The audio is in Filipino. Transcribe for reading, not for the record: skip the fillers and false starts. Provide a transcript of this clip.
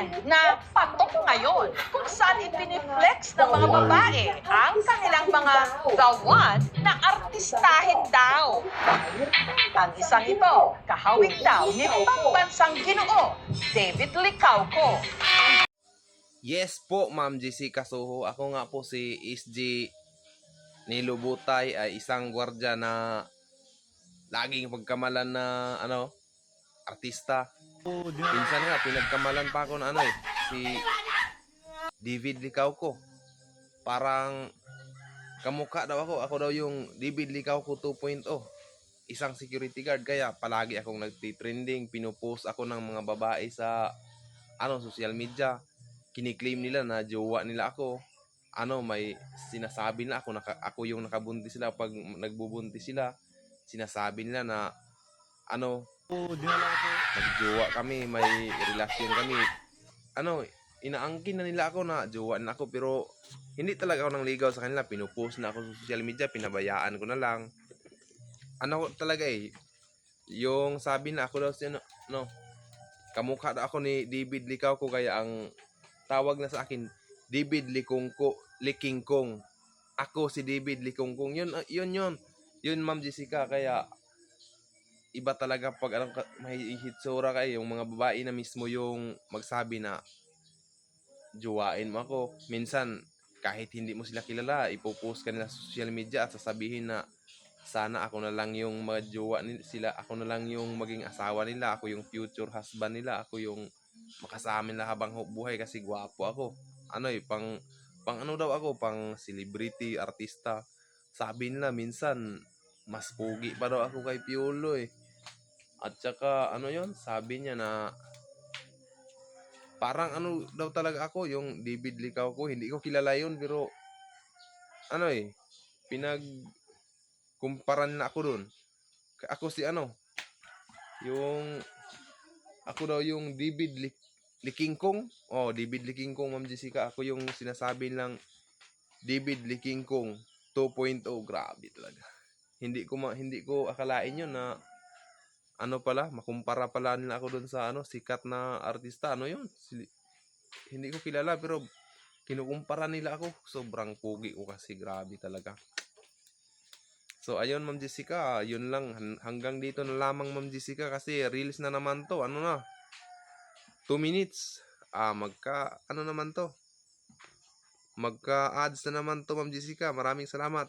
trend na patok ngayon kung saan ipiniflex ng mga babae ang kanilang mga gawan na artistahin daw. Ang isang ito, kahawig daw ni pambansang Ginoo, David Licauco. Yes po, Ma'am Jessica Soho. Ako nga po si SG Nilubutay, ay isang gwardya na laging pagkamalan na artista. Pinsan nga, pinagkamalan pa ako na si David Licauco. Parang kamukha daw ako. Ako daw yung David Licauco 2.0. Isang security guard, kaya palagi akong nagtitrending. Pinupost ako ng mga babae sa social media. Kiniklaim nila na jowa nila ako. May sinasabi na ako yung nakabuntis sila. Pag nagbubuntis sila, sinasabi nila na nagjowa kami, may relasyon kami. Inaangkin na nila ako na jowa na ako, pero hindi talaga ako nang ligaw sa kanila. Pinupost na ako sa social media, pinabayaan ko na lang. Talaga yung sabi na ako daw kamukha na ako ni David Licauco, kaya ang tawag na sa akin David Likingkong. Ako si David Likingkong. Yun, Ma'am Jessica. Kaya iba talaga pag may hitsura kayo, yung mga babae na mismo yung magsabi na jowain mo ako. Minsan kahit hindi mo sila kilala, ipopost ka nila sa social media at sasabihin na sana ako na lang yung magjowa sila, ako na lang yung maging asawa nila, ako yung future husband nila, ako yung makasama nila habang buhay kasi gwapo ako. Pang daw ako, pang celebrity, artista. Sabi nila minsan mas pugi pa daw ako kay Piolo At saka sabi niya na parang daw talaga ako yung David Licauco. Hindi ko kilala yun, pero pinagkumpara na ako dun. Ako si yung ako daw yung David Likingkong. David Likingkong, Ma'am Jessica. Ako yung sinasabi lang David Likingkong 2.0. Grabe talaga. Hindi ko akalain yun na makumpara pala nila ako doon sa sikat na artista. Hindi ko kilala, pero kinukumpara nila ako. Sobrang pugi ko kasi, grabe talaga. So ayun, Ma'am Jessica, yun lang, hanggang dito na lamang, Ma'am Jessica, kasi reels na naman to. 2 minutes. Magka ads na naman to, Ma'am Jessica. Maraming salamat.